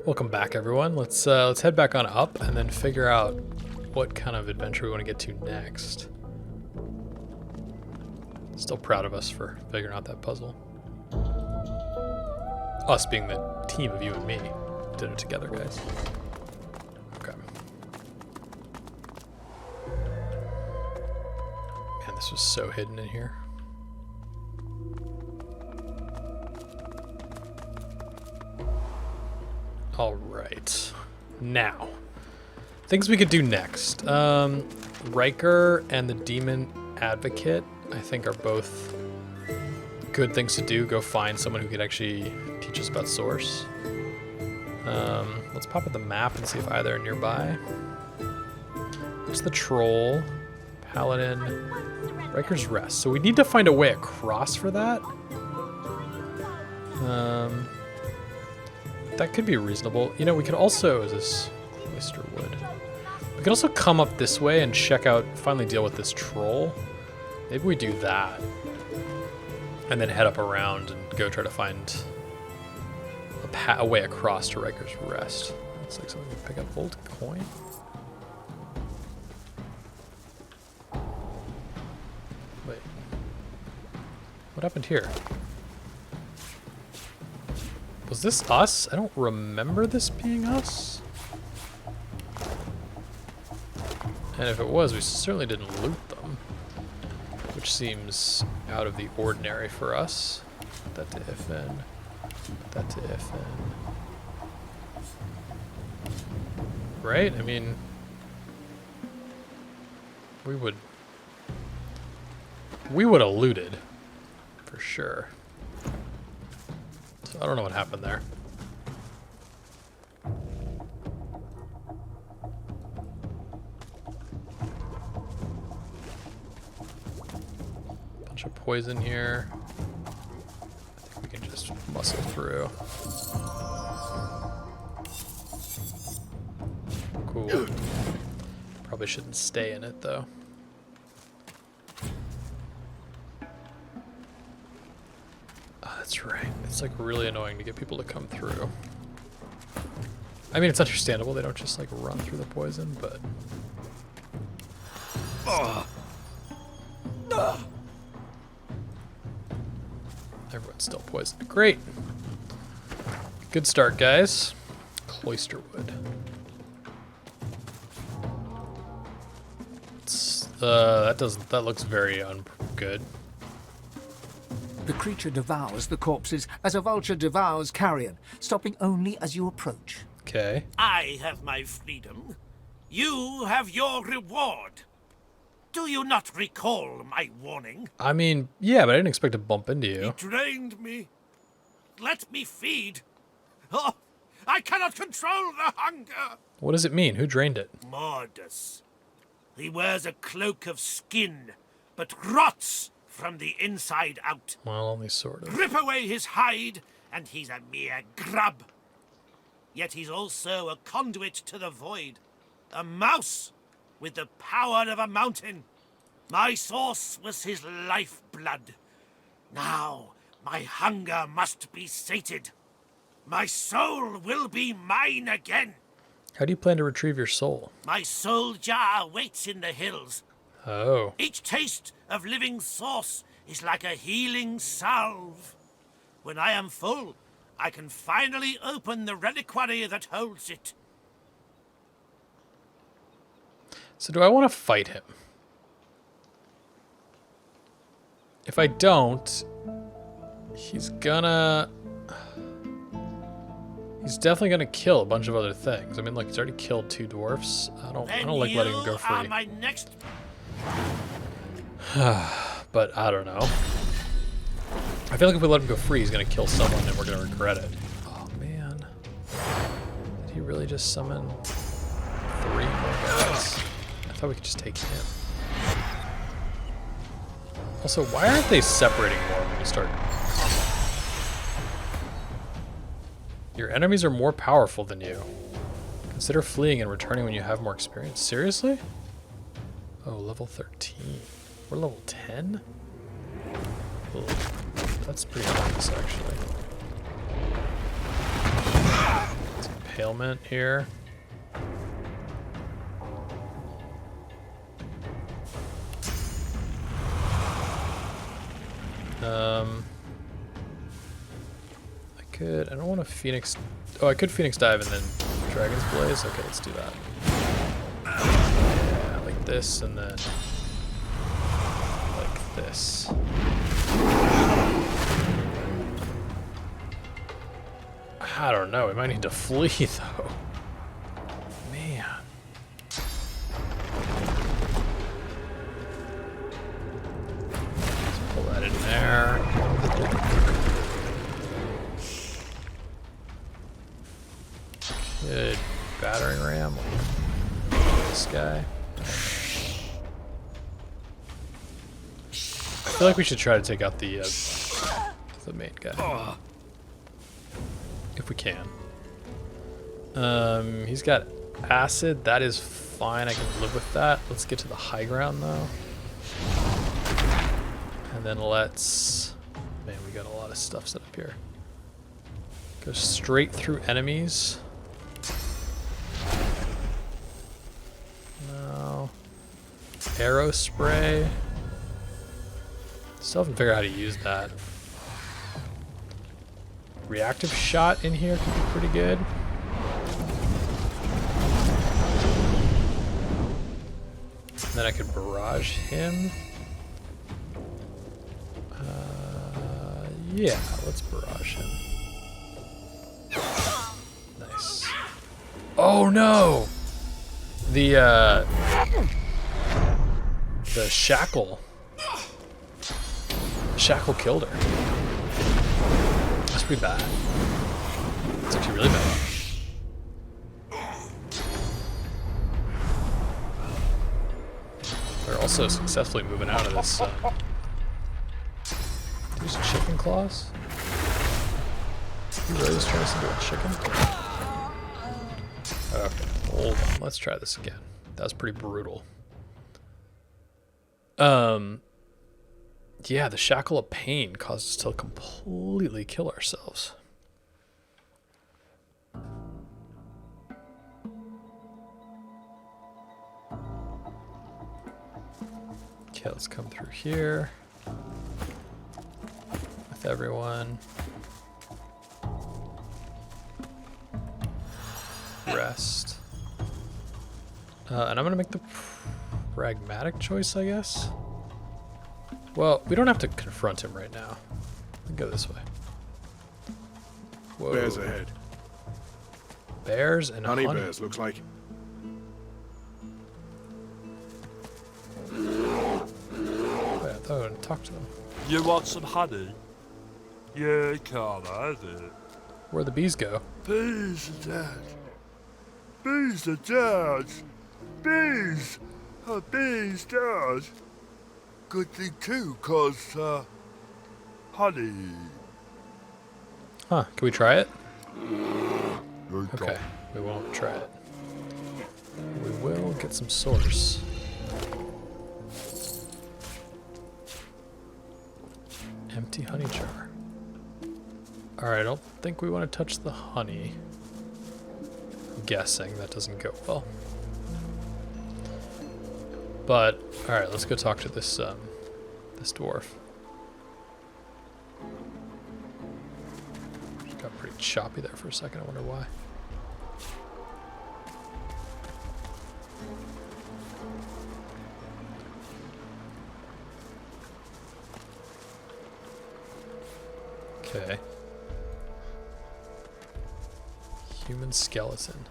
Welcome back, everyone. Let's head back on up and then figure out what kind of adventure we want to get to next. Still proud of us for figuring out that puzzle. Us being the team of you and me did it together, guys. Okay. Man, this was so hidden in here. All right. Now, things we could do next. Riker and the Demon Advocate, I think, are both good things to do. Go find someone who could actually teach us about Source. Let's pop up the map and see if either are nearby. There's the Troll, Paladin, Riker's Rest. So we need to find a way across for that. That could be reasonable. You know, we could also, is this Cloister Wood? We could also come up this way and check out, finally deal with this troll. Maybe we do that. And then head up around and go try to find a way across to Riker's Rest. Looks like something to pick up. Old coin? Wait. What happened here? Was this us? I don't remember this being us. And if it was, we certainly didn't loot them, which seems out of the ordinary for us. Put that to FN. Put that to FN. Right? I mean, we would have looted for sure. I don't know what happened there. Bunch of poison here. I think we can just muscle through. Cool. Probably shouldn't stay in it though. That's right. It's like really annoying to get people to come through. I mean, it's understandable. They don't just like run through the poison, but... Everyone's still poisoned. Great. Good start, guys. Cloister Wood. That looks very good. The creature devours the corpses as a vulture devours carrion, stopping only as you approach. Okay. I have my freedom. You have your reward. Do you not recall my warning? I mean, yeah, but I didn't expect to bump into you. He drained me. Let me feed. Oh, I cannot control the hunger. What does it mean? Who drained it? Mordus. He wears a cloak of skin, but rots from the inside out. Well, only sort of. Rip away his hide, and he's a mere grub. Yet he's also a conduit to the void. A mouse with the power of a mountain. My source was his lifeblood. Now my hunger must be sated. My soul will be mine again. How do you plan to retrieve your soul? My soul jar waits in the hills. Oh. Each taste of living source is like a healing salve. When I am full, I can finally open the reliquary that holds it. So do I want to fight him? If I don't, he's definitely gonna kill a bunch of other things. I mean, look, he's already killed 2 dwarfs. I don't like letting him go free. My next... But I don't know. I feel like if we let him go free, he's gonna kill someone and we're gonna regret it. Oh man. Did he really just summon 3 more guys? I thought we could just take him. Also, why aren't they separating more when you start combat? Your enemies are more powerful than you. Consider fleeing and returning when you have more experience. Seriously? Oh, level 13. We're level 10? Ugh. That's pretty nice, actually. It's a impalement here. I don't want to Phoenix. Oh, I could Phoenix Dive and then Dragon's Blaze. Okay, let's do that. Yeah, like this and then like this. I don't know. We might need to flee though. Man. Let's pull that in there. Good battering ram, like this guy. I feel like we should try to take out the main guy if we can. He's got acid. That is fine. I can live with that. Let's get to the high ground though, and then let's. Man, we got a lot of stuff set up here. Go straight through enemies. No. Arrow spray. Still haven't figured out how to use that. Reactive shot in here could be pretty good. And then I could barrage him. Yeah, let's barrage him. Nice. Oh no! The shackle. The shackle killed her. That's pretty bad. It's actually really bad. They're also successfully moving out of this. Use chicken claws? You really just turn us into a chicken? Okay, hold on. Let's try this again. That was pretty brutal. Yeah, the shackle of pain caused us to completely kill ourselves. Okay, let's come through here with everyone. Rest. And I'm gonna make the pragmatic choice, I guess. Well, we don't have to confront him right now. We can go this way. Whoa. Bears ahead. Bears and honey. Bears, looks like. Wait, I thought I would talk to them. You want some honey? You can't have it. Where'd the bees go? Bees are dead. Bees are dead. Bees! Bees dead. Good thing too, cause, honey. Huh, can we try it? Okay, we won't try it. We will get some source. Empty honey jar. Alright, I don't think we want to touch the honey. I'm guessing that doesn't go well. But, alright, let's go talk to this, this dwarf. Just got pretty choppy there for a second, I wonder why. Okay. Human skeleton.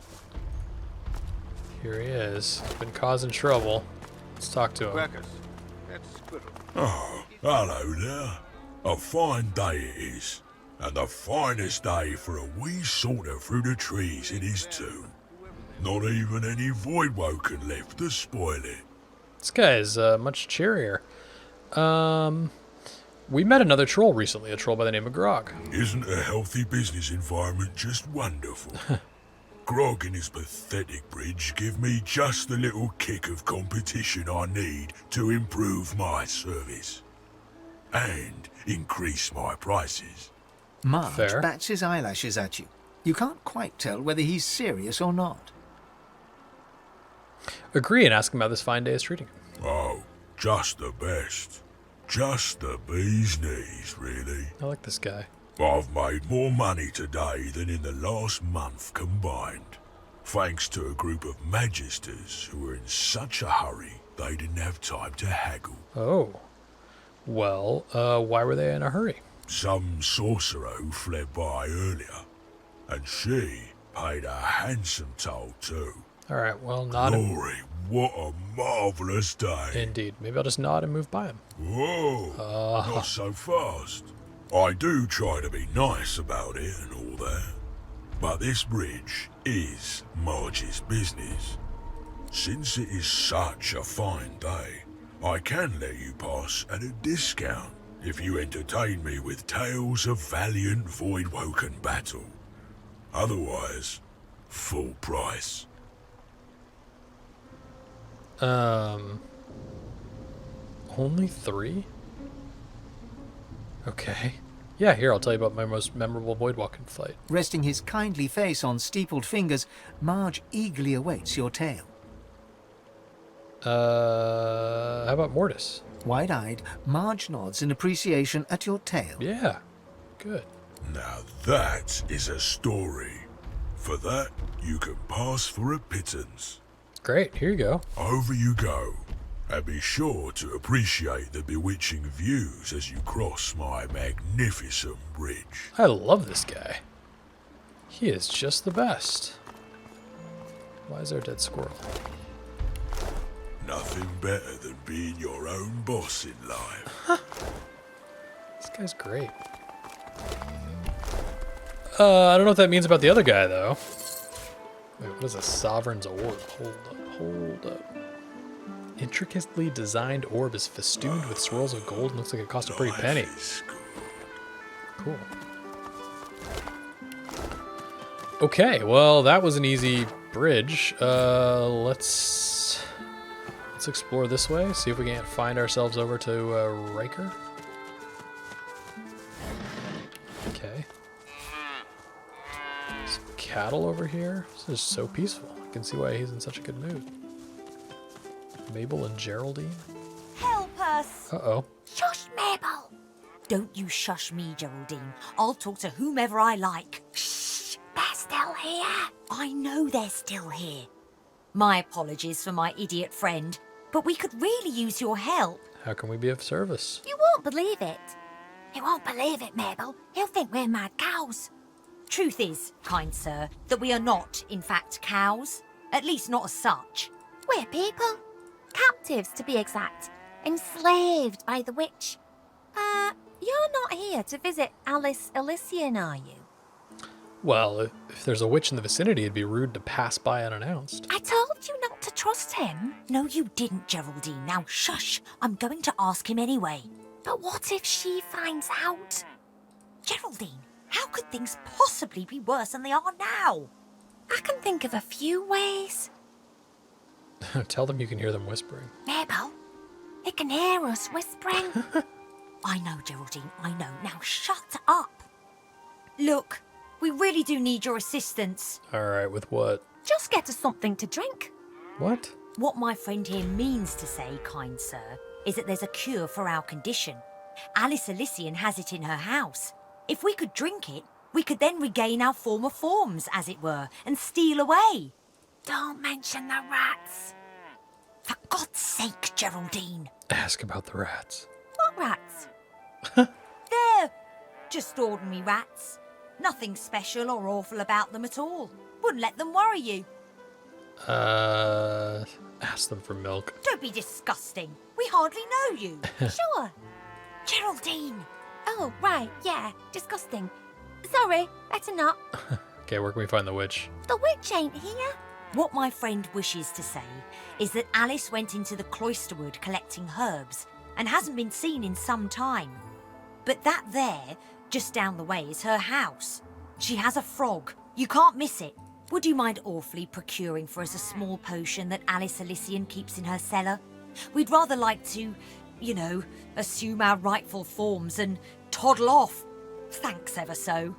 Here he is. Been causing trouble. Let's talk to him. Oh, hello there. A fine day it is. And the finest day for a wee saunter through the trees it is too. Not even any void woken left to spoil it. This guy is much cheerier. We met another troll recently, a troll by the name of Grog. Isn't a healthy business environment just wonderful? Grog and his pathetic bridge give me just the little kick of competition I need to improve my service. And increase my prices. Marge Fair. bats his eyelashes at you. You can't quite tell whether he's serious or not. Agree and ask him how this fine day is treating him. Oh, just the best. Just the bee's knees, really. I like this guy. I've made more money today than in the last month combined, thanks to a group of magisters who were in such a hurry they didn't have time to haggle. Oh. Well, why were they in a hurry? Some sorcerer who fled by earlier, and she paid a handsome toll too. Alright, well, nod. Glory, what a marvellous day. Indeed. Maybe I'll just nod and move by him. Whoa, not so fast. I do try to be nice about it and all that, but this bridge is Marge's business. Since it is such a fine day, I can let you pass at a discount if you entertain me with tales of valiant void-woken battle. Otherwise, full price. Only 3? Okay. Yeah, here, I'll tell you about my most memorable void-walking flight. Resting his kindly face on steepled fingers, Marge eagerly awaits your tale. How about Mortis? Wide-eyed, Marge nods in appreciation at your tale. Yeah, good. Now that is a story. For that, you can pass for a pittance. Great, here you go. Over you go, and be sure to appreciate the bewitching views as you cross my magnificent bridge. I love this guy. He is just the best. Why is there a dead squirrel? Nothing better than being your own boss in life. This guy's great. I don't know what that means about the other guy, though. Wait, what is a sovereign's orb? Hold up. Intricately designed orb is festooned with swirls of gold and looks like it cost a pretty penny. Life is good. Cool. Okay, well, that was an easy bridge. Let's explore this way, see if we can't find ourselves over to Riker. Okay. Some cattle over here. This is so peaceful. I can see why he's in such a good mood. Mabel and Geraldine. Help us! Uh-oh. Shush, Mabel! Don't you shush me, Geraldine. I'll talk to whomever I like. Shh! They're still here. I know they're still here. My apologies for my idiot friend, but we could really use your help. How can we be of service? You won't believe it. You won't believe it, Mabel. He'll think we're mad cows. Truth is, kind sir, that we are not, in fact, cows. At least not as such. We're people. Captives, to be exact. Enslaved by the witch. You're not here to visit Alice Elysian, are you? Well, if there's a witch in the vicinity, it'd be rude to pass by unannounced. I told you not to trust him. No, you didn't, Geraldine. Now, shush. I'm going to ask him anyway. But what if she finds out? Geraldine, how could things possibly be worse than they are now? I can think of a few ways. Tell them you can hear them whispering. Mabel, they can hear us whispering. I know, Geraldine, I know. Now, shut up. Look, we really do need your assistance. All right, with what? Just get us something to drink. What? What my friend here means to say, kind sir, is that there's a cure for our condition. Alice Elysian has it in her house. If we could drink it, we could then regain our former forms, as it were, and steal away. Don't mention the rats. For God's sake, Geraldine. Ask about the rats. What rats? They're just ordinary rats. Nothing special or awful about them at all. Wouldn't let them worry you. Ask them for milk. Don't be disgusting. We hardly know you. Sure. Geraldine. Oh, right, yeah. Disgusting. Sorry, better not. Okay, where can we find the witch? The witch ain't here. What my friend wishes to say is that Alice went into the cloisterwood collecting herbs and hasn't been seen in some time. But that there, just down the way, is her house. She has a frog. You can't miss it. Would you mind awfully procuring for us a small potion that Alice Elysian keeps in her cellar? We'd rather like to, you know, assume our rightful forms and toddle off. Thanks ever so.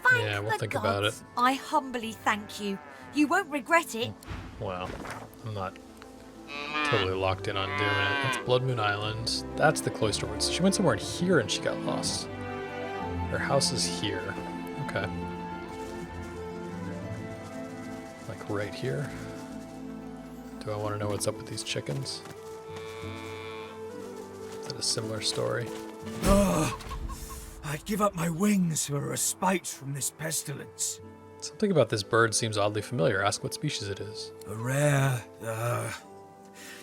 Thank Yeah, we'll the think about it. gods. I humbly thank you. You won't regret it. Well, I'm not totally locked in on doing it. That's Blood Moon Island. That's the cloister woods. So she went somewhere in here and she got lost. Her house is here. Okay. Like right here. Do I want to know what's up with these chickens? Is it a similar story? Oh, I'd give up my wings for a respite from this pestilence. Something about this bird seems oddly familiar. Ask what species it is. A rare,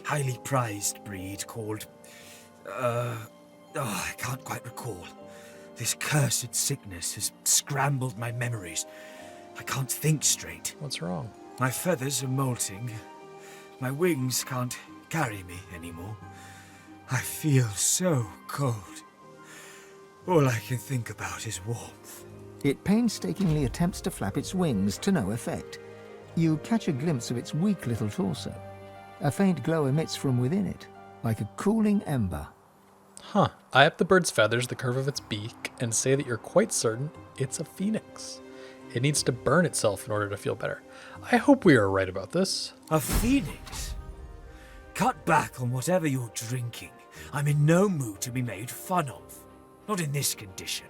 highly prized breed called, I can't quite recall. This cursed sickness has scrambled my memories. I can't think straight. What's wrong? My feathers are molting. My wings can't carry me anymore. I feel so cold. All I can think about is warmth. It painstakingly attempts to flap its wings to no effect. You catch a glimpse of its weak little torso. A faint glow emits from within it, like a cooling ember. Huh. Eye up the bird's feathers, the curve of its beak, and say that you're quite certain it's a phoenix. It needs to burn itself in order to feel better. I hope we are right about this. A phoenix? Cut back on whatever you're drinking. I'm in no mood to be made fun of. Not in this condition.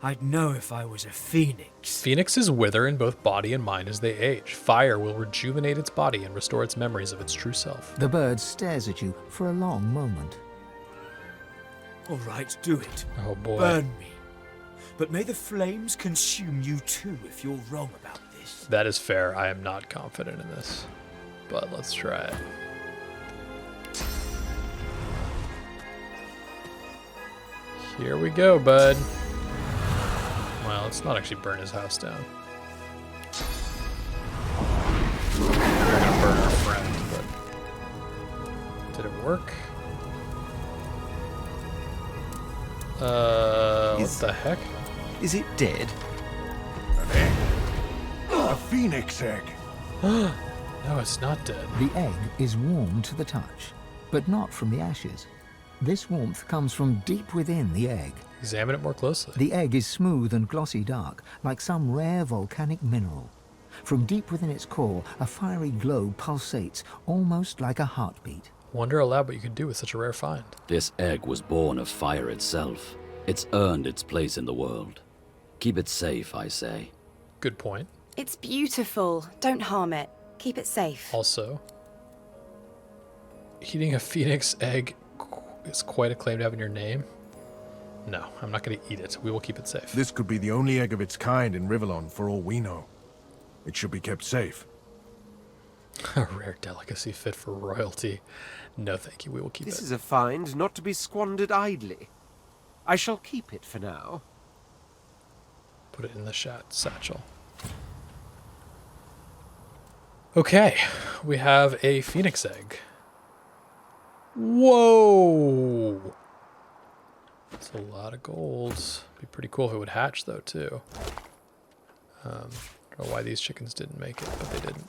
I'd know if I was a phoenix. Phoenixes wither in both body and mind as they age. Fire will rejuvenate its body and restore its memories of its true self. The bird stares at you for a long moment. All right, do it. Oh boy. Burn me. But may the flames consume you too if you're wrong about this. That is fair. I am not confident in this. But let's try it. Here we go, bud. Well, let's not actually burn his house down. We're gonna burn our friend, but did it work? What the heck? Is it dead? A phoenix egg. No, it's not dead. The egg is warm to the touch, but not from the ashes. This warmth comes from deep within the egg. Examine it more closely. The egg is smooth and glossy dark, like some rare volcanic mineral. From deep within its core, a fiery glow pulsates, almost like a heartbeat. Wonder aloud what you could do with such a rare find. This egg was born of fire itself. It's earned its place in the world. Keep it safe, I say. Good point. It's beautiful. Don't harm it. Keep it safe. Also, eating a phoenix egg is quite a claim to have in your name. No, I'm not going to eat it. We will keep it safe. This could be the only egg of its kind in Rivellon, for all we know. It should be kept safe. A rare delicacy fit for royalty. No, thank you. We will keep it. This is a find not to be squandered idly. I shall keep it for now. Put it in the satchel. Okay, we have a phoenix egg. Whoa! That's a lot of gold. Be pretty cool if it would hatch, though, too. I don't know why these chickens didn't make it, but they didn't.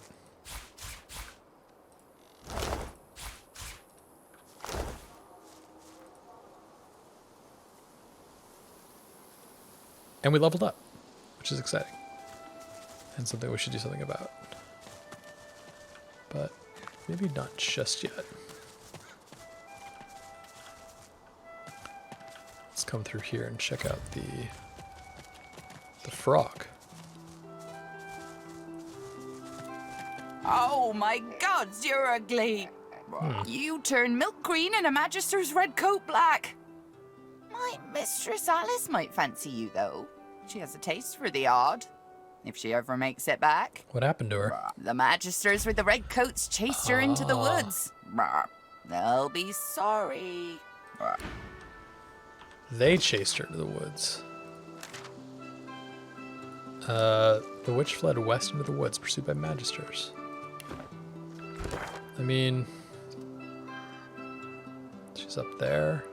And we leveled up, which is exciting. And something we should do something about. But maybe not just yet. Let's come through here and check out the frog. Oh my gods, you're ugly. You turn milk green and a magister's red coat black. My mistress Alice might fancy you, though. She has a taste for the odd, if she ever makes it back. What happened to her? The magisters with the red coats chased her into the woods. They'll be sorry. They chased her to the woods. The witch fled west into the woods, pursued by magisters. I mean, she's up there.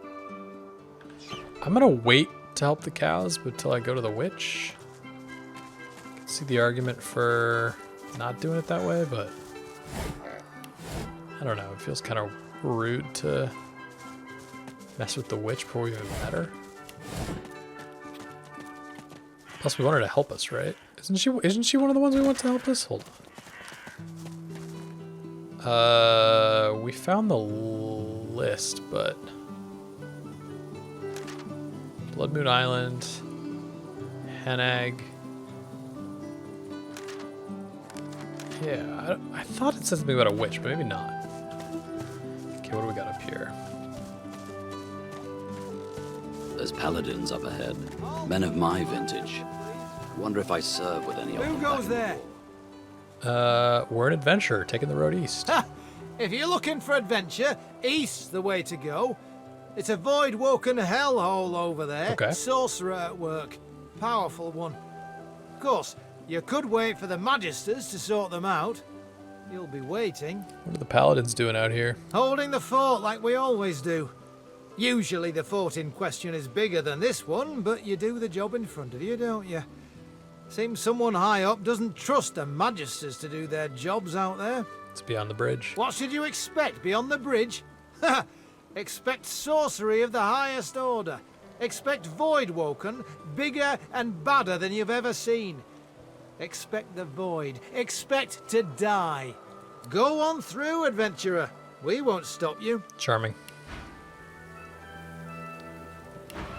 I'm gonna wait to help the cows, but until I go to the witch. I can see the argument for not doing it that way, but I don't know. It feels kind of rude to mess with the witch before we even met her. Plus, we want her to help us, right? Isn't she one of the ones we want to help us? Hold on. We found the list, but Blood Moon Island, Henag. Yeah, I thought it said something about a witch, but maybe not. Okay, what do we got up here? There's paladins up ahead. Men of my vintage. Wonder if I serve with any of them. Who goes there? We're an adventurer, taking the road east. Ha! If you're looking for adventure, east's the way to go. It's a void-woken hellhole over there. Okay. Sorcerer at work. Powerful one. Of course, you could wait for the Magisters to sort them out. You'll be waiting. What are the paladins doing out here? Holding the fort like we always do. Usually the fort in question is bigger than this one, but you do the job in front of you, don't you? Seems someone high up doesn't trust the Magisters to do their jobs out there. It's beyond the bridge. What should you expect beyond the bridge? Ha! Expect sorcery of the highest order. Expect void-woken, bigger and badder than you've ever seen. Expect the void. Expect to die. Go on through, adventurer. We won't stop you. Charming.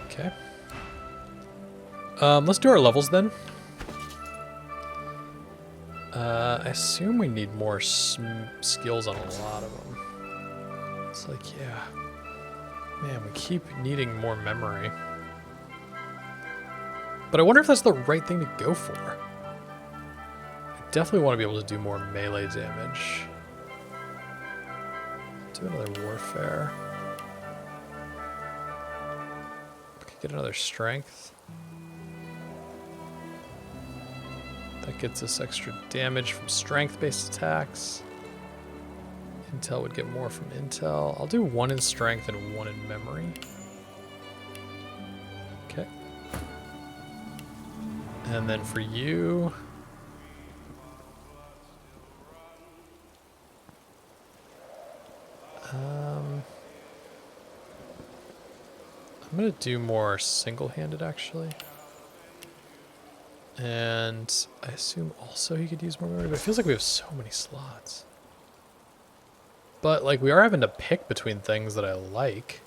Okay. Let's do our levels then. I assume we need more skills on a lot of them. It's like, yeah. Man, we keep needing more memory. But I wonder if that's the right thing to go for. I definitely want to be able to do more melee damage. Do another warfare. Could get another strength. That gets us extra damage from strength-based attacks. Intel would get more from intel. I'll do 1 in strength and 1 in memory. Okay. And then for you... I'm gonna do more single-handed, actually. And I assume also he could use more memory, but it feels like we have so many slots. But, like, we are having to pick between things that I like.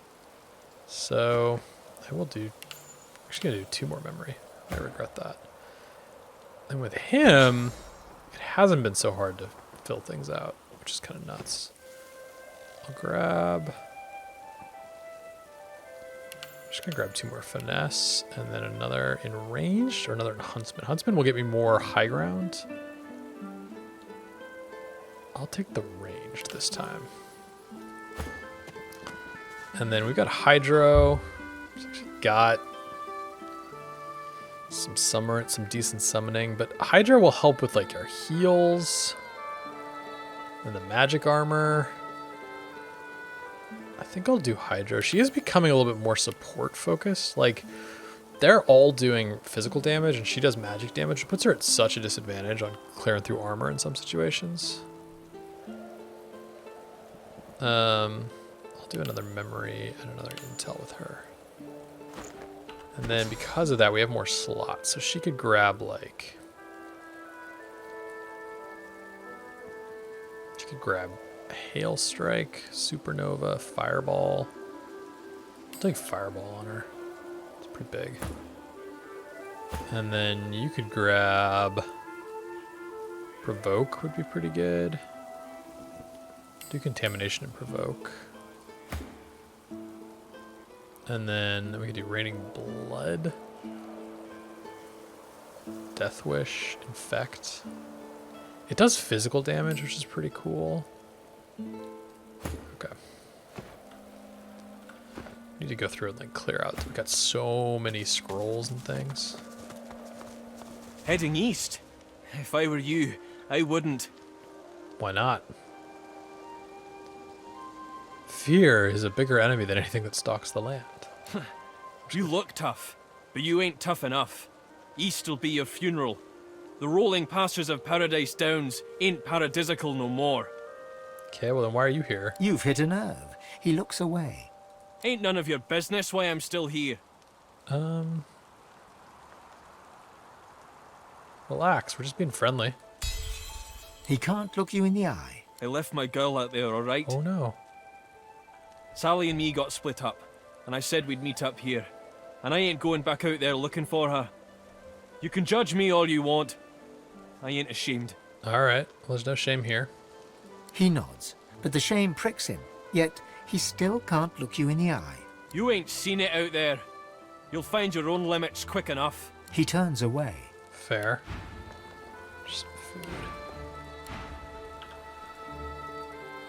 So, I will do... I'm just gonna do 2 more memory. I regret that. And with him, it hasn't been so hard to fill things out, which is kind of nuts. I'll grab... Just gonna grab 2 more finesse, and then another in ranged, or another in huntsman. Huntsman will get me more high ground. I'll take the ranged this time. And then we got hydro. Got some decent summoning, but hydro will help with like our heals and the magic armor. I think I'll do Hydro. She is becoming a little bit more support focused. Like, they're all doing physical damage and she does magic damage. It puts her at such a disadvantage on clearing through armor in some situations. I'll do another memory and another intel with her. And then because of that, we have more slots. So she could grab like... She could grab Hail Strike, Supernova, Fireball. I'll take Fireball on her. It's pretty big. And then you could grab Provoke would be pretty good. Do Contamination and Provoke. And then we could do Raining Blood. Death Wish, Infect. It does physical damage, which is pretty cool. Okay. Need to go through and like clear out. We've got so many scrolls and things. Heading east. If I were you, I wouldn't. Why not? Fear is a bigger enemy than anything that stalks the land. You look tough, but you ain't tough enough. East'll be your funeral. The rolling pastures of Paradise Downs ain't paradisical no more. Okay, well then why are you here? You've hit a nerve. He looks away. Ain't none of your business why I'm still here. Relax, we're just being friendly. He can't look you in the eye. I left my girl out there, alright? Oh no. Sally and me got split up, and I said we'd meet up here. And I ain't going back out there looking for her. You can judge me all you want. I ain't ashamed. Alright, well, there's no shame here. He nods, but the shame pricks him, yet he still can't look you in the eye. You ain't seen it out there. You'll find your own limits quick enough. He turns away. Fair. Just food.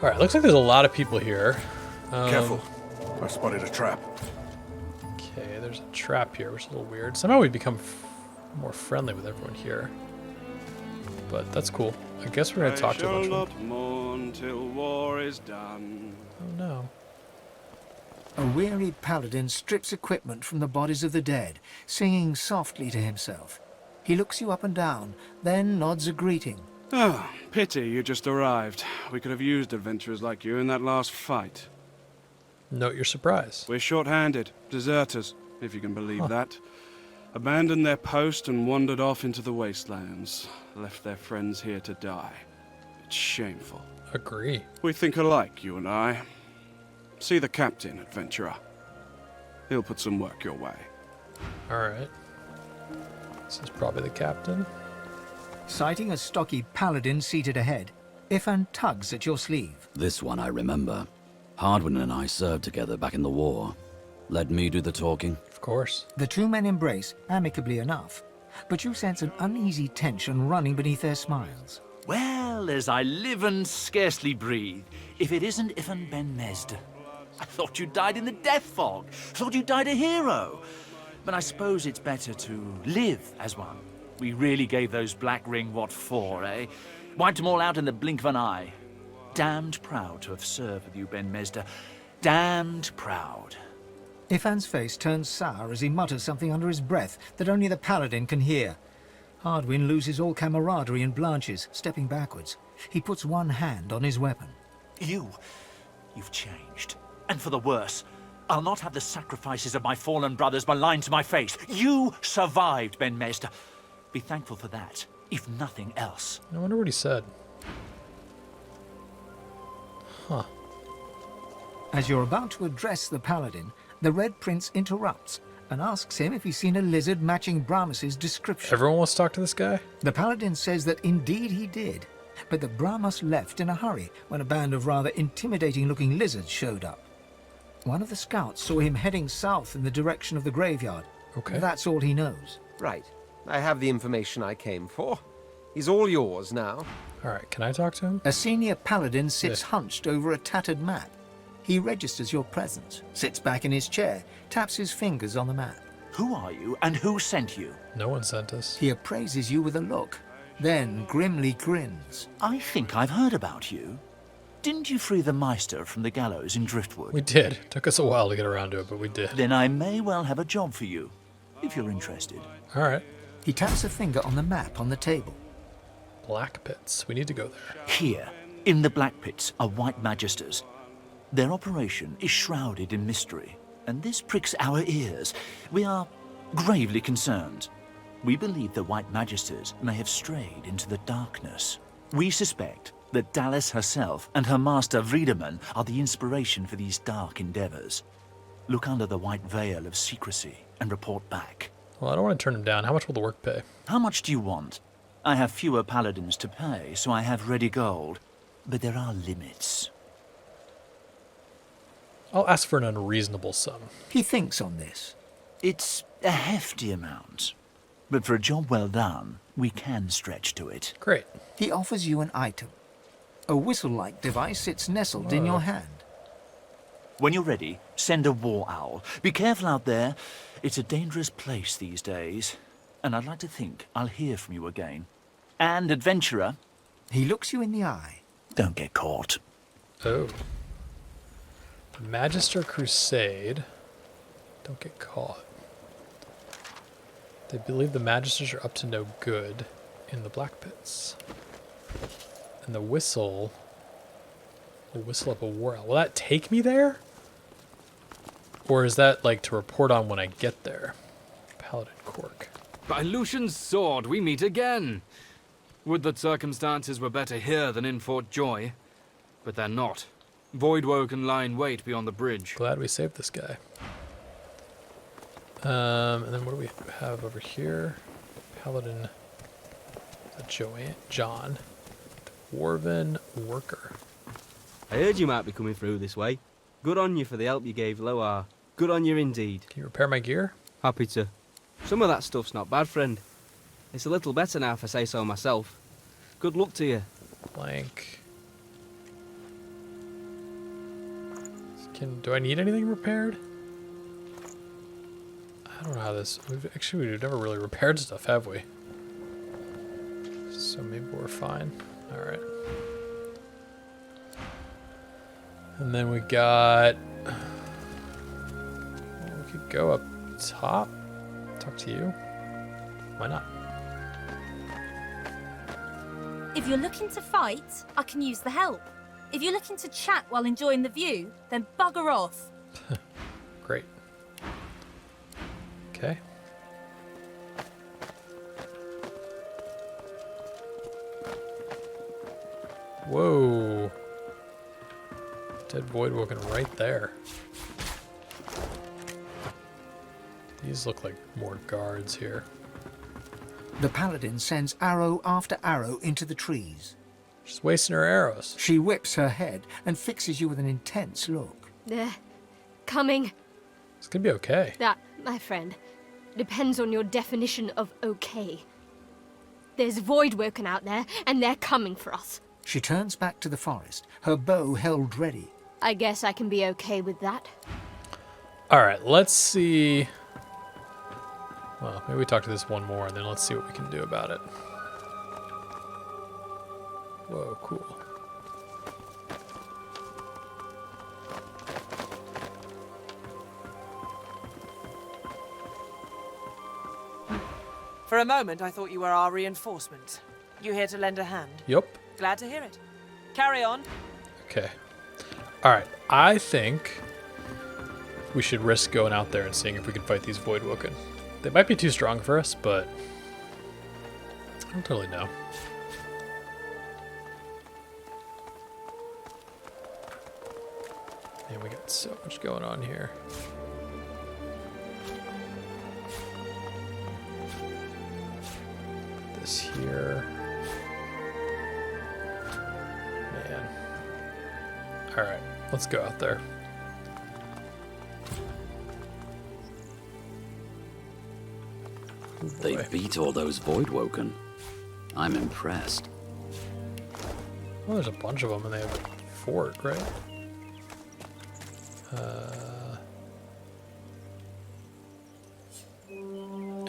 Alright, looks like there's a lot of people here. Careful. I spotted a trap. Okay, there's a trap here, which is a little weird. Somehow we become more friendly with everyone here. But that's cool. I guess we're gonna talk to a bunch of them. Mourn till war is done. Oh no. A weary paladin strips equipment from the bodies of the dead, singing softly to himself. He looks you up and down, then nods a greeting. Oh, pity you just arrived. We could have used adventurers like you in that last fight. Note your surprise. We're short-handed, deserters, if you can believe that. Abandoned their post and wandered off into the wastelands. Left their friends here to die. It's shameful. Agree. We think alike, you and I. See the captain, adventurer. He'll put some work your way. Alright. This is probably the captain. Sighting a stocky paladin seated ahead, Ifan tugs at your sleeve. This one I remember. Hardwin and I served together back in the war. Let me do the talking. Of course. The two men embrace, amicably enough, but you sense an uneasy tension running beneath their smiles. Well, as I live and scarcely breathe, if it isn't Ifan Ben Mesd. I thought you died in the death fog. Thought you died a hero. But I suppose it's better to live as one. We really gave those Black Ring what for, eh? Wiped them all out in the blink of an eye. Damned proud to have served with you, Ben Mesd. Damned proud. Ifan's face turns sour as he mutters something under his breath that only the paladin can hear. Hardwin loses all camaraderie and blanches, stepping backwards. He puts one hand on his weapon. You've changed. And for the worse. I'll not have the sacrifices of my fallen brothers maligned to my face. You survived, Ben Mesd. Be thankful for that, if nothing else. I wonder what he said. Huh. As you're about to address the paladin, the Red Prince interrupts and asks him if he's seen a lizard matching Bramus's description. Everyone wants to talk to this guy? The paladin says that indeed he did, but that Bramus left in a hurry when a band of rather intimidating-looking lizards showed up. One of the scouts saw him heading south in the direction of the graveyard. Okay. That's all he knows. Right. I have the information I came for. He's all yours now. Alright, can I talk to him? A senior paladin sits hunched over a tattered map. He registers your presence, sits back in his chair, taps his fingers on the map. Who are you, and who sent you? No one sent us. He appraises you with a look, then grimly grins. I think I've heard about you. Didn't you free the Meister from the gallows in Driftwood? We did. Took us a while to get around to it, but we did. Then I may well have a job for you, if you're interested. Alright. He taps a finger on the map on the table. Black Pits. We need to go there. Here, in the Black Pits, are White Magisters. Their operation is shrouded in mystery, and this pricks our ears. We are gravely concerned. We believe the White Magisters may have strayed into the darkness. We suspect that Dallas herself and her master Vriedemann are the inspiration for these dark endeavors. Look under the white veil of secrecy and report back. Well, I don't want to turn him down. How much will the work pay? How much do you want? I have fewer paladins to pay, so I have ready gold. But there are limits. I'll ask for an unreasonable sum. He thinks on this. It's a hefty amount. But for a job well done, we can stretch to it. Great. He offers you an item. A whistle-like device sits nestled in your hand. When you're ready, send a war owl. Be careful out there. It's a dangerous place these days. And I'd like to think I'll hear from you again. And, adventurer... He looks you in the eye. Don't get caught. Oh. Magister Crusade. Don't get caught. They believe the Magisters are up to no good in the Black Pits. And the whistle will whistle up a war owl. Will that take me there? Or is that like to report on when I get there? Paladin Cork. By Lucian's sword, we meet again. Would that circumstances were better here than in Fort Joy. But they're not. Voidwoken lie in wait beyond the bridge. Glad we saved this guy. And then what do we have over here? Paladin, John, Dwarven Worker. I heard you might be coming through this way. Good on you for the help you gave Loar. Good on you indeed. Can you repair my gear? Happy to. Some of that stuff's not bad, friend. It's a little better now if I say so myself. Good luck to you. Blank. Do I need anything repaired? I don't know how this... We've never really repaired stuff, have we? So maybe we're fine. Alright. And then we got... Well, we could go up top. Talk to you. Why not? If you're looking to fight, I can use the help. If you're looking to chat while enjoying the view, then bugger off. Great. Okay. Whoa. Dead Voidwoken right there. These look like more guards here. The paladin sends arrow after arrow into the trees. She's wasting her arrows. She whips her head and fixes you with an intense look. They're coming. It's gonna be okay. That, my friend, depends on your definition of okay. There's Voidwoken out there, and they're coming for us. She turns back to the forest, her bow held ready. I guess I can be okay with that. Alright, let's see... Well, maybe we talk to this one more, and then let's see what we can do about it. Whoa, cool. For a moment, I thought you were our reinforcement. You here to lend a hand? Yup. Glad to hear it. Carry on. Okay. Alright, I think we should risk going out there and seeing if we can fight these Voidwoken. They might be too strong for us, but I don't totally know. Man, we got so much going on here. This here. Man. Alright, let's go out there. They beat all those Voidwoken. I'm impressed. Well, there's a bunch of them and they have a fort, right?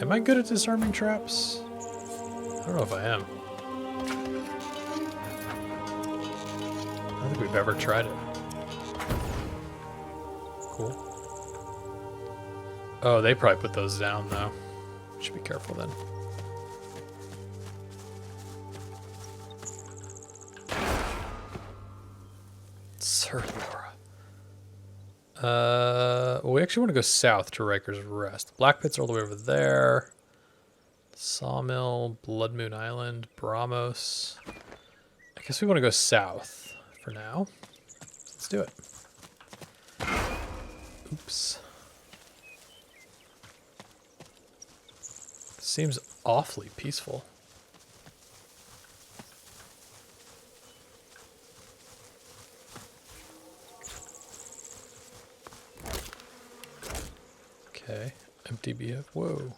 Am I good at disarming traps? I don't know if I am. I don't think we've ever tried it. Cool. Oh, they probably put those down though. Should be careful then. Sir Laura. Well, we actually want to go south to Riker's Rest. Black Pits are all the way over there. Sawmill, Blood Moon Island, Bramos. I guess we want to go south for now. Let's do it. Oops. Seems awfully peaceful. Okay, empty BF. Whoa.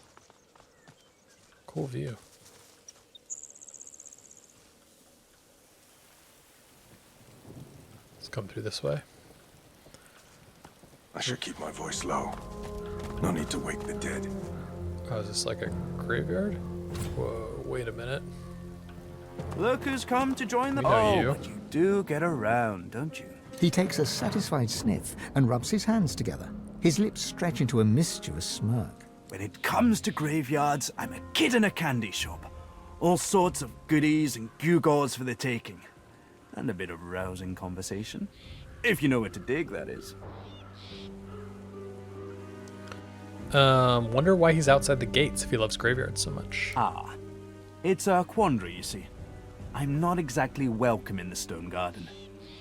Cool view. Let's come through this way. I should keep my voice low. No need to wake the dead. Oh, is this like a graveyard? Whoa, wait a minute. Lurkers come to join the... But you do get around, don't you? He takes a satisfied sniff and rubs his hands together. His lips stretch into a mischievous smirk. When it comes to graveyards, I'm a kid in a candy shop. All sorts of goodies and gewgaws for the taking. And a bit of rousing conversation. If you know what to dig, that is. Wonder why he's outside the gates if he loves graveyards so much. Ah, it's a quandary, you see. I'm not exactly welcome in the Stone Garden.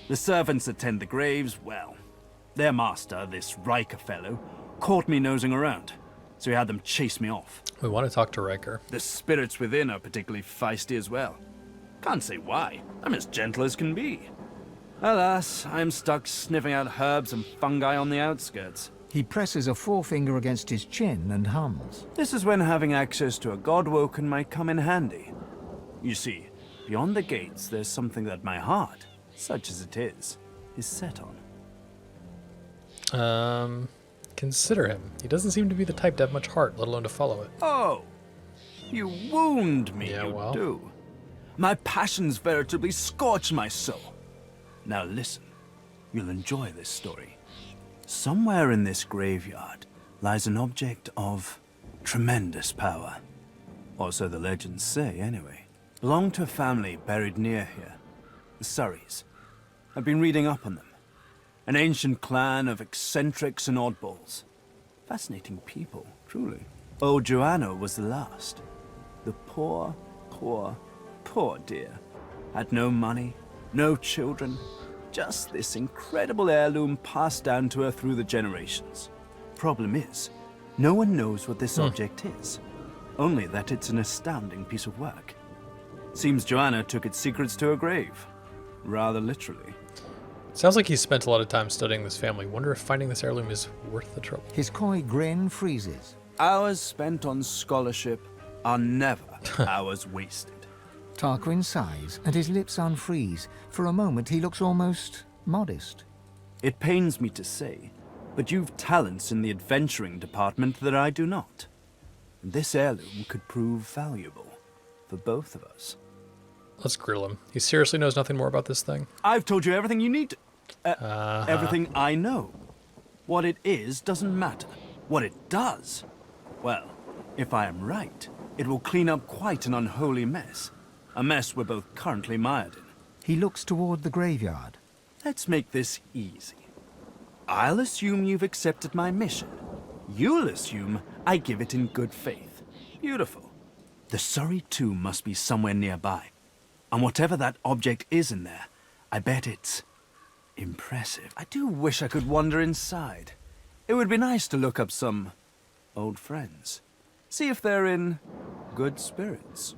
The servants that tend the graves, well, their master, this Riker fellow, caught me nosing around, so he had them chase me off. We want to talk to Riker. The spirits within are particularly feisty as well. Can't say why. I'm as gentle as can be. Alas, I'm stuck sniffing out herbs and fungi on the outskirts. He presses a forefinger against his chin and hums. This is when having access to a god-woken might come in handy. You see, beyond the gates, there's something that my heart, such as it is set on. Consider him. He doesn't seem to be the type to have much heart, let alone to follow it. Oh, you wound me, Yeah, you well. do. My passions veritably scorch my soul. Now listen, you'll enjoy this story. Somewhere in this graveyard lies an object of tremendous power. Or so the legends say, anyway. Belonged to a family buried near here, the Surreys. I've been reading up on them. An ancient clan of eccentrics and oddballs. Fascinating people, truly. Old Joanna was the last. The poor dear. Had no money, no children, just this incredible heirloom passed down to her through the generations. Problem is, no one knows what this object is. Only that it's an astounding piece of work. Seems Joanna took its secrets to her grave. Rather literally. Sounds like he's spent a lot of time studying this family. Wonder if finding this heirloom is worth the trouble. His coy grin freezes. Hours spent on scholarship are never hours wasted. Tarquin sighs, and his lips unfreeze. For a moment, he looks almost modest. It pains me to say, but you've talents in the adventuring department that I do not. This heirloom could prove valuable for both of us. Let's grill him. He seriously knows nothing more about this thing? I've told you everything you need to... Everything I know. What it is doesn't matter. What it does, well, if I am right, it will clean up quite an unholy mess. A mess we're both currently mired in. He looks toward the graveyard. Let's make this easy. I'll assume you've accepted my mission. You'll assume I give it in good faith. Beautiful. The Surrey tomb must be somewhere nearby. And whatever that object is in there, I bet it's impressive. I do wish I could wander inside. It would be nice to look up some old friends. See if they're in good spirits.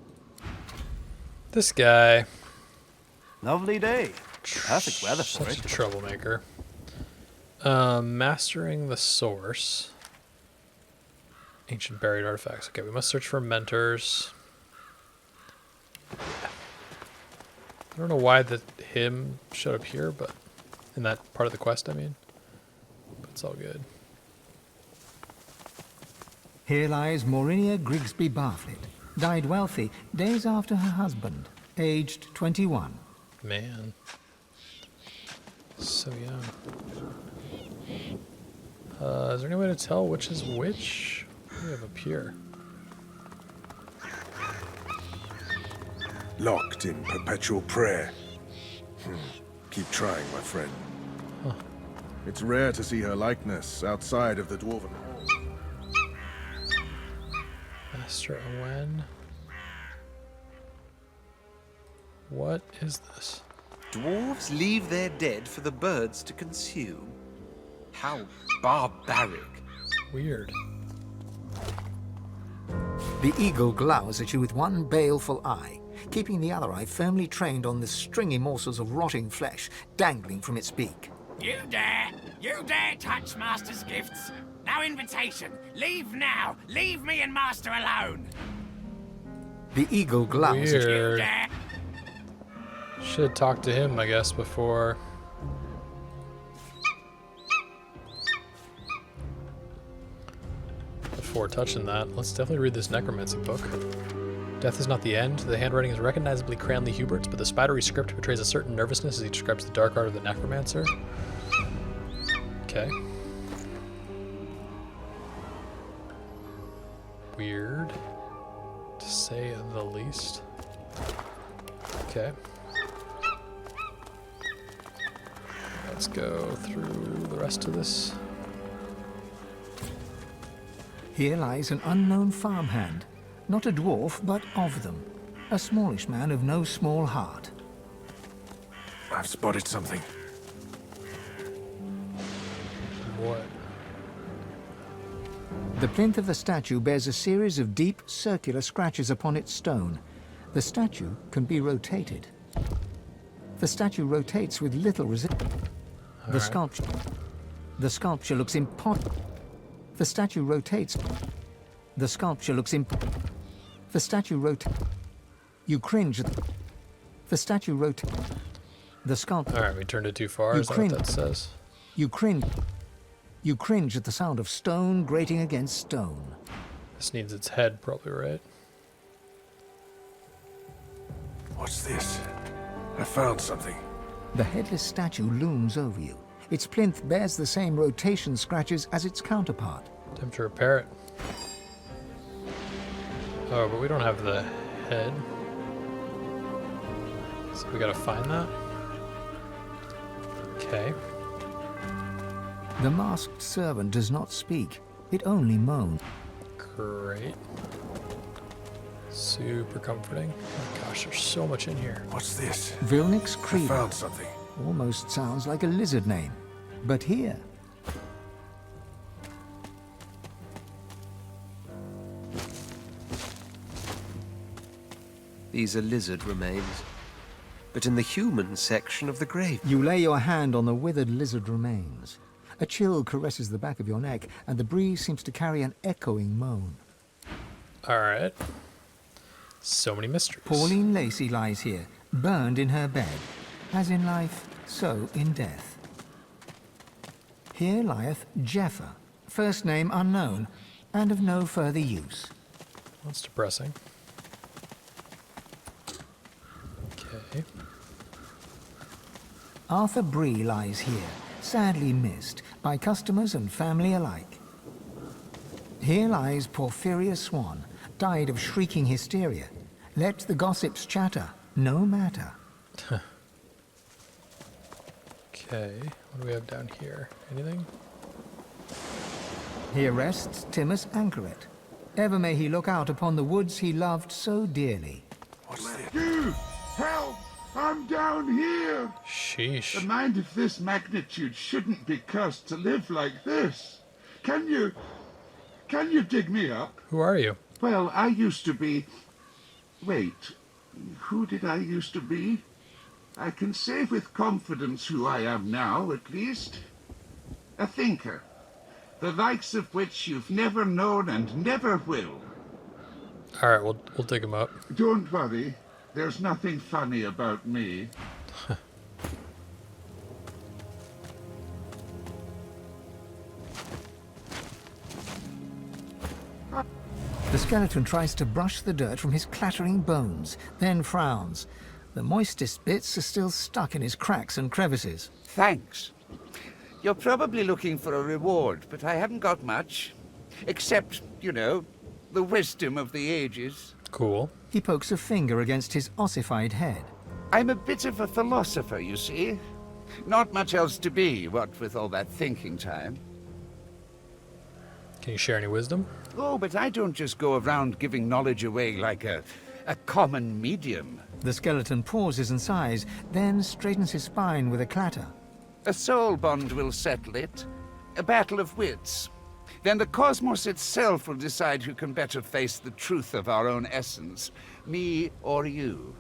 This guy. Lovely day. Perfect weather for Such it. a troublemaker. Mastering the source. Ancient buried artifacts. Okay, we must search for mentors. I don't know why the hymn showed up here, but in that part of the quest, I mean. But it's all good. Here lies Maurinia Grigsby Bartlett. Died wealthy days after her husband, aged 21. Man. So young. Is there any way to tell which is which? What do we have up here? Locked in perpetual prayer. Keep trying, my friend. Huh. It's rare to see her likeness outside of the Dwarven Hall. Master Owen. What is this? Dwarves leave their dead for the birds to consume. How barbaric. Weird. The eagle glowers at you with one baleful eye, keeping the other eye firmly trained on the stringy morsels of rotting flesh dangling from its beak. You dare touch Master's gifts. No invitation. Leave now. Leave me and Master alone. The eagle glowers at you. Weird. Should talk to him, I guess, before. Before touching that. Let's definitely read this necromancy book. Death is not the end. The handwriting is recognizably Cranley Hubert's, but the spidery script betrays a certain nervousness as he describes the dark art of the necromancer. Okay. Weird, to say the least. Okay. Let's go through the rest of this. Here lies an unknown farmhand, not a dwarf, but of them. A smallish man of no small heart. I've spotted something. What? The plinth of the statue bears a series of deep, circular scratches upon its stone. The statue can be rotated. The statue rotates with little resistance. The sculpture looks impossible. The statue rotates. The sculpture looks The statue rotates. You cringe. The statue rotates. The sculpture. All right, we turned it too far. Is that what that says? You cringe. You cringe at the sound of stone grating against stone. This needs its head, probably, right? What's this? I found something. The headless statue looms over you. Its plinth bears the same rotation scratches as its counterpart. Time to repair it. Oh, but we don't have the head. So we gotta find that. Okay. The masked servant does not speak. It only moans. Great. Super comforting. Oh my gosh, there's so much in here. What's this? Vilnick's Creed. I found something. Almost sounds like a lizard name. But here... These are lizard remains, but in the human section of the grave. You lay your hand on the withered lizard remains. A chill caresses the back of your neck, and the breeze seems to carry an echoing moan. All right. So many mysteries. Pauline Lacey lies here, burned in her bed. As in life, so in death. Here lieth Jeffer, first name unknown, and of no further use. That's depressing. Okay. Arthur Bree lies here, sadly missed by customers and family alike. Here lies Porphyria Swan, died of shrieking hysteria. Let the gossips chatter, no matter. Okay, what do we have down here? Anything? Here rests Timus Anchoret. Ever may he look out upon the woods he loved so dearly. What's this? Dude, help! I'm down here! Sheesh. A mind of this magnitude shouldn't be cursed to live like this. Can you dig me up? Who are you? Well, I used to be... Wait, who did I used to be? I can say with confidence who I am now, at least. A thinker. The likes of which you've never known and never will. All right, we'll dig him up. Don't worry. There's nothing funny about me. The skeleton tries to brush the dirt from his clattering bones, then frowns. The moistest bits are still stuck in his cracks and crevices. Thanks. You're probably looking for a reward, but I haven't got much. Except, you know, the wisdom of the ages. Cool. He pokes a finger against his ossified head. I'm a bit of a philosopher, you see. Not much else to be, what with all that thinking time. Can you share any wisdom? Oh, but I don't just go around giving knowledge away like a common medium. The skeleton pauses and sighs, then straightens his spine with a clatter. A soul bond will settle it. A battle of wits. Then the cosmos itself will decide who can better face the truth of our own essence, me or you.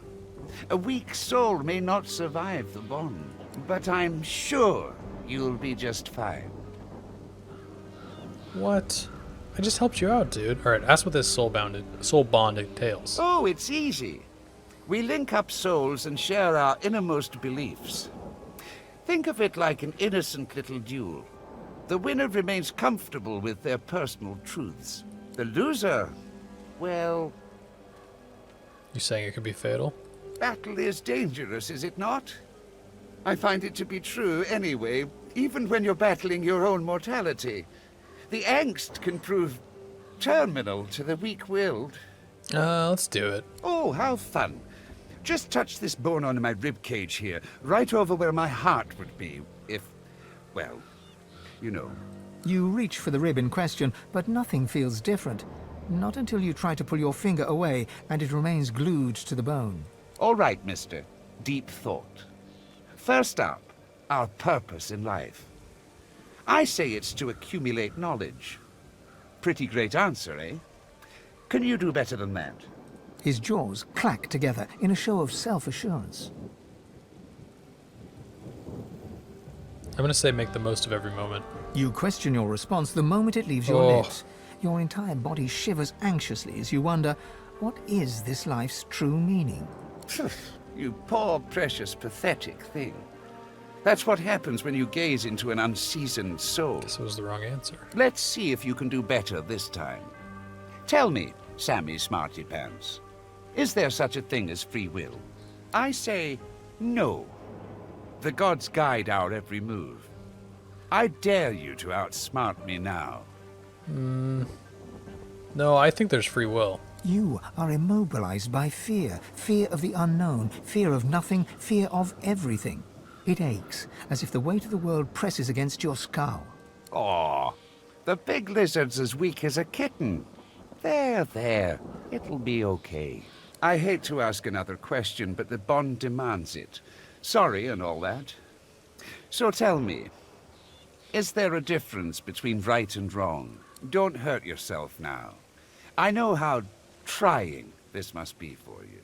A weak soul may not survive the bond, but I'm sure you'll be just fine. What? I just helped you out, dude. All right, ask what this soul bond entails. Oh, it's easy. We link up souls and share our innermost beliefs. Think of it like an innocent little duel. The winner remains comfortable with their personal truths. The loser, well... You saying it could be fatal? Battle is dangerous, is it not? I find it to be true anyway, even when you're battling your own mortality. The angst can prove terminal to the weak-willed. Let's do it. Oh, how fun. Just touch this bone on my rib cage here, right over where my heart would be, if, well, you know. You reach for the rib in question, but nothing feels different. Not until you try to pull your finger away and it remains glued to the bone. All right, mister. Deep thought. First up, our purpose in life. I say it's to accumulate knowledge. Pretty great answer, eh? Can you do better than that? His jaws clack together in a show of self-assurance. I'm going to say make the most of every moment. You question your response the moment it leaves your lips. Your entire body shivers anxiously as you wonder, what is this life's true meaning? You poor, precious, pathetic thing. That's what happens when you gaze into an unseasoned soul. This was the wrong answer. Let's see if you can do better this time. Tell me, Sammy Smarty Pants, is there such a thing as free will? I say no. The gods guide our every move. I dare you to outsmart me now. No, I think there's free will. You are immobilized by fear. Fear of the unknown, fear of nothing, fear of everything. It aches, as if the weight of the world presses against your skull. Aw, the big lizard's as weak as a kitten. There, it'll be okay. I hate to ask another question, but the bond demands it. Sorry and all that. So tell me, is there a difference between right and wrong? Don't hurt yourself now. I know how trying this must be for you.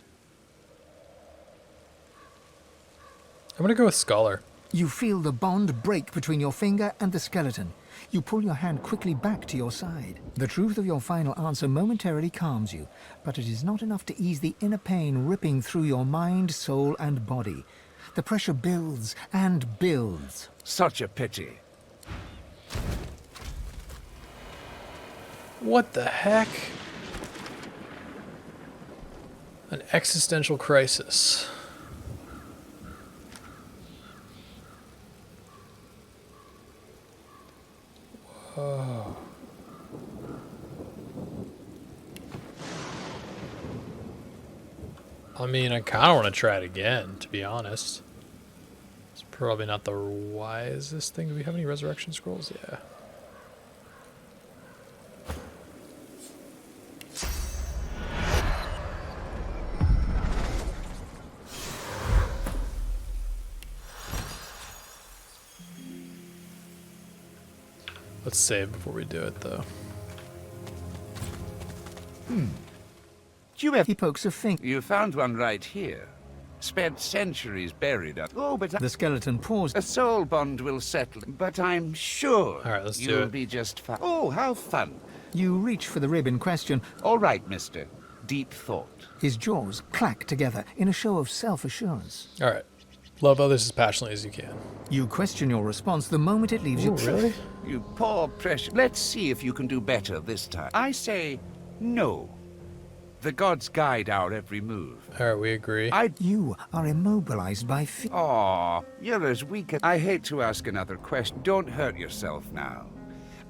I'm going to go with scholar. You feel the bond break between your finger and the skeleton. You pull your hand quickly back to your side. The truth of your final answer momentarily calms you, but it is not enough to ease the inner pain ripping through your mind, soul, and body. The pressure builds and builds. Such a pity. What the heck? An existential crisis. Whoa. I mean, I kind of want to try it again, to be honest. It's probably not the wisest thing. Do we have any resurrection scrolls? Yeah. Let's save before we do it, though. He pokes a finger. You found one right here. Spent centuries buried up. Oh, but the skeleton paused. A soul bond will settle, but I'm sure all right, let's do you'll it. be just fine. Oh, how fun. You reach for the rib in question. All right, mister. Deep thought. His jaws clack together in a show of self-assurance. All right. Love others as passionately as you can. You question your response the moment it leaves you. Really? You poor precious. Let's see if you can do better this time. I say no. The gods guide our every move. All right, we agree. You are immobilized by fear. Aw, you're as weak as... I hate to ask another question. Don't hurt yourself now.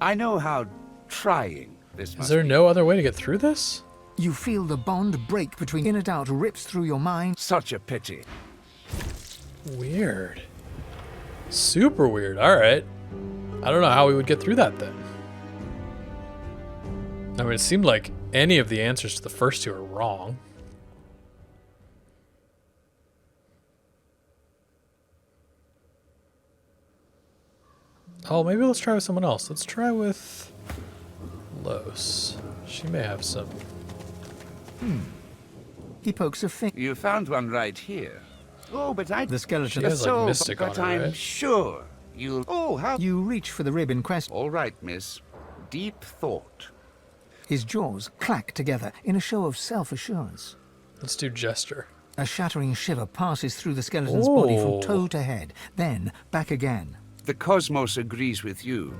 I know how trying this must Is there be. no other way to get through this? You feel the bond break between inner doubt rips through your mind. Such a pity. Weird. Super weird. All right. I don't know how we would get through that then. I mean, it seemed like any of the answers to the first two are wrong. Oh, maybe let's try with someone else. Let's try with Los. She may have some. He pokes a finger. You found one right here. Oh, but The skeleton. She has, like, mystic but on her, I'm right? sure you'll... Oh, how... You reach for the rib in question. All right, miss. Deep thought. His jaws clack together in a show of self-assurance. Let's do gesture. A shattering shiver passes through the skeleton's body from Oh. toe to head, then back again. The cosmos agrees with you.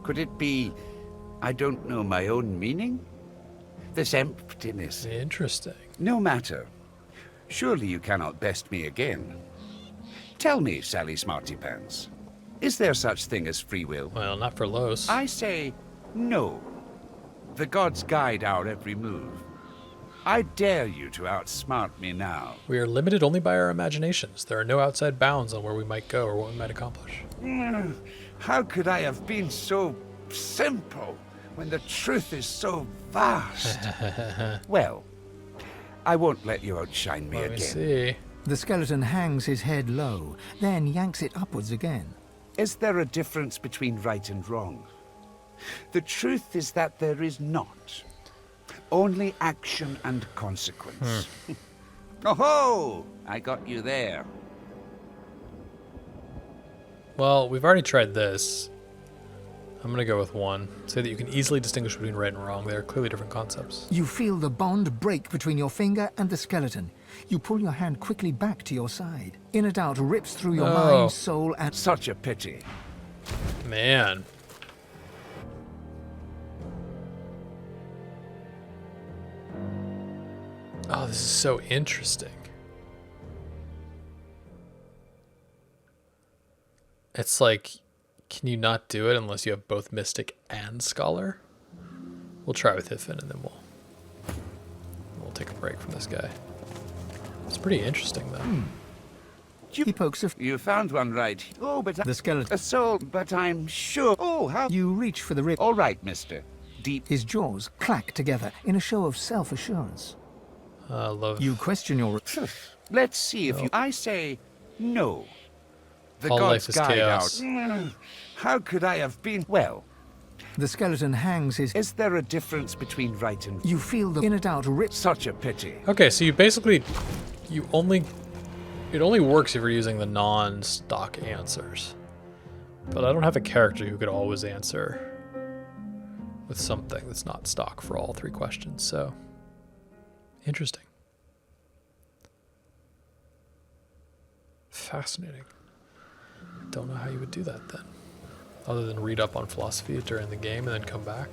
Could it be, I don't know, my own meaning? This emptiness. Interesting. No matter. Surely you cannot best me again. Tell me, Sally Smartypants, is there such thing as free will? Well, not for Los. I say no. The gods guide our every move. I dare you to outsmart me now. We are limited only by our imaginations. There are no outside bounds on where we might go or what we might accomplish. How could I have been so simple when the truth is so vast? Well, I won't let you outshine me Let me again. see. The skeleton hangs his head low, then yanks it upwards again. Is there a difference between right and wrong? The truth is that there is not. Only action and consequence. Oh-ho! I got you there. Well, we've already tried this. I'm gonna go with 1. Say that you can easily distinguish between right and wrong. They are clearly different concepts. You feel the bond break between your finger and the skeleton. You pull your hand quickly back to your side. Inner doubt rips through your mind, soul, and... Such a pity. Man. Oh, this is so interesting. It's like, can you not do it unless you have both Mystic and Scholar? We'll try with Hiffen and then we'll take a break from this guy. It's pretty interesting though. He pokes a... You found one right. Oh, but... The skeleton... A soul, but I'm sure... Oh, how... You reach for the rib. All right, mister. Deep... His jaws clack together in a show of self-assurance. Love... You question your... Let's see if you... I say no. The All gods life is guide chaos. out. How could I have been... Well... The skeleton hangs his... Is there a difference between right and... You feel the inner doubt rip... Such a pity. Okay, so you basically... It only works if you're using the non-stock answers. But I don't have a character who could always answer with something that's not stock for all 3 questions, so... Interesting. Fascinating. Don't know how you would do that then. Other than read up on philosophy during the game and then come back.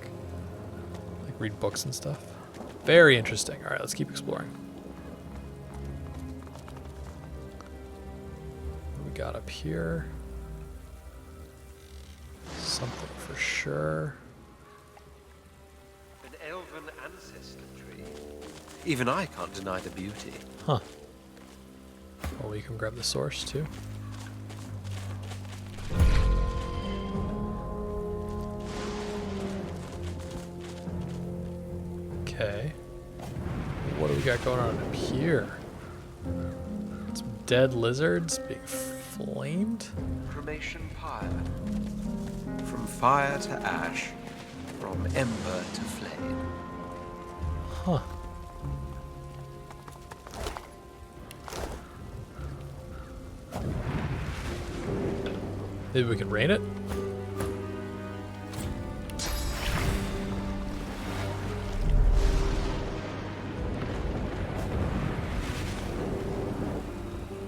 Like read books and stuff. Very interesting. Alright, let's keep exploring. What we got up here? Something for sure. An elven ancestor tree. Even I can't deny the beauty. Huh. Well, we can grab the source too. Okay. What do we got going on up here? Some dead lizards being flamed? Cremation pyre. From fire to ash, from ember to flame. Huh. Maybe we can rain it?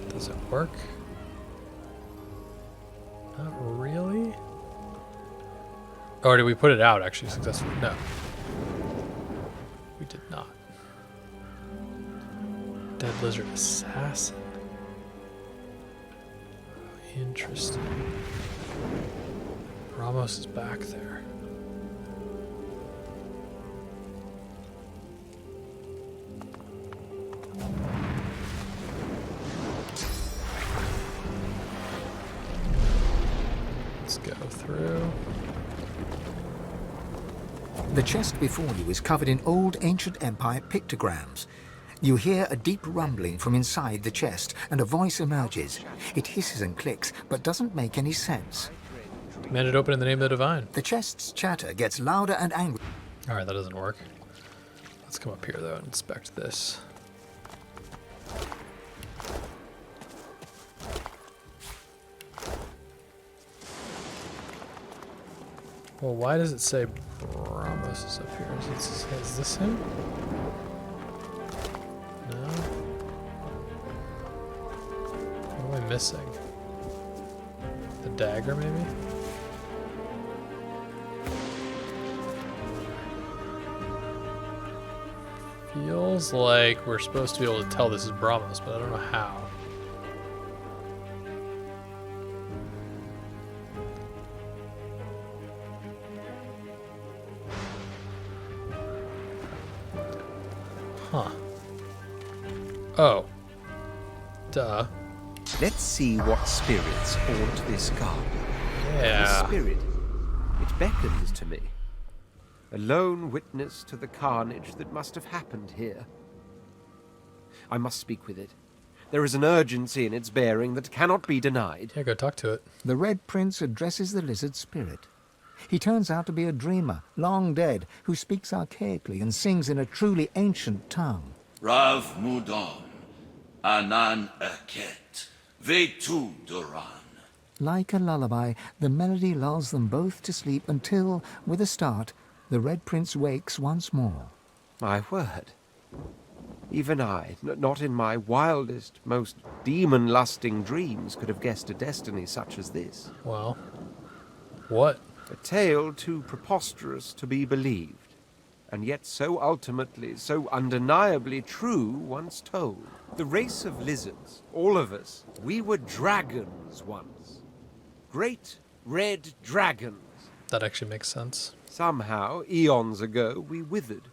Does it work? Not really. Or did we put it out actually successfully? No. We did not. Dead lizard assassin. Interesting. Ramos is back there. Let's go through. The chest before you is covered in old ancient empire pictograms. You hear a deep rumbling from inside the chest, and a voice emerges. It hisses and clicks, but doesn't make any sense. Command it open in the name of the divine. The chest's chatter gets louder and angry. Alright, that doesn't work. Let's come up here, though, and inspect this. Well, why does it say Ramos is up here? Is this him? No? What am I missing? The dagger, maybe? Feels like we're supposed to be able to tell this is Brahmos, but I don't know how. Huh. Oh. Duh. Let's see what spirits haunt this garden. Yeah. The spirit, it beckons to me. A lone witness to the carnage that must have happened here. I must speak with it. There is an urgency in its bearing that cannot be denied. Yeah, go talk to it. The Red Prince addresses the lizard spirit. He turns out to be a dreamer, long dead, who speaks archaically and sings in a truly ancient tongue. Rav Mudon, Anan Eket, Vetu Duran. Like a lullaby, the melody lulls them both to sleep until, with a start, the Red Prince wakes once more. My word. Even I, not in my wildest, most demon-lusting dreams, could have guessed a destiny such as this. Well, what? A tale too preposterous to be believed, and yet so ultimately, so undeniably true once told. The race of lizards, all of us, we were dragons once. Great red dragons. That actually makes sense. Somehow, eons ago, we withered.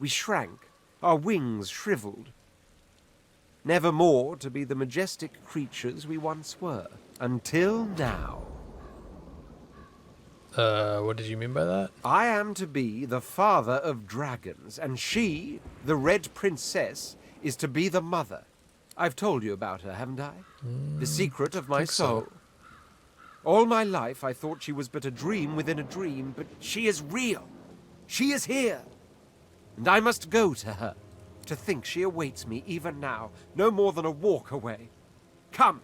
We shrank, our wings shriveled. Never more to be the majestic creatures we once were. Until now. What did you mean by that? I am to be the father of dragons, and she, the Red Princess, is to be the mother. I've told you about her, haven't I? The secret of my soul. So. All my life I thought she was but a dream within a dream, but she is real. She is here. And I must go to her. To think she awaits me even now, no more than a walk away. Come,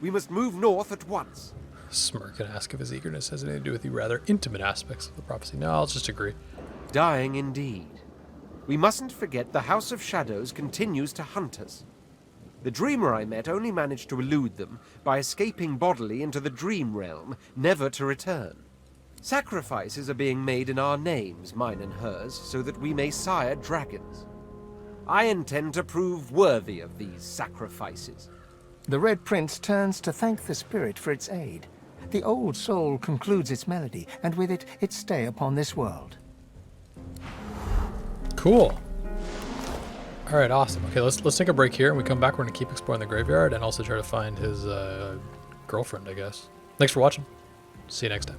we must move north at once. Smirk and ask if his eagerness has anything to do with the rather intimate aspects of the prophecy. No, I'll just agree. Dying indeed. We mustn't forget the House of Shadows continues to hunt us. The dreamer I met only managed to elude them by escaping bodily into the dream realm, never to return. Sacrifices are being made in our names, mine and hers, so that we may sire dragons. I intend to prove worthy of these sacrifices. The Red Prince turns to thank the spirit for its aid. The old soul concludes its melody, and with it, its stay upon this world. Cool. All right, awesome. Okay, let's take a break here, and we come back. We're gonna keep exploring the graveyard and also try to find his girlfriend, I guess. Thanks for watching. See you next time.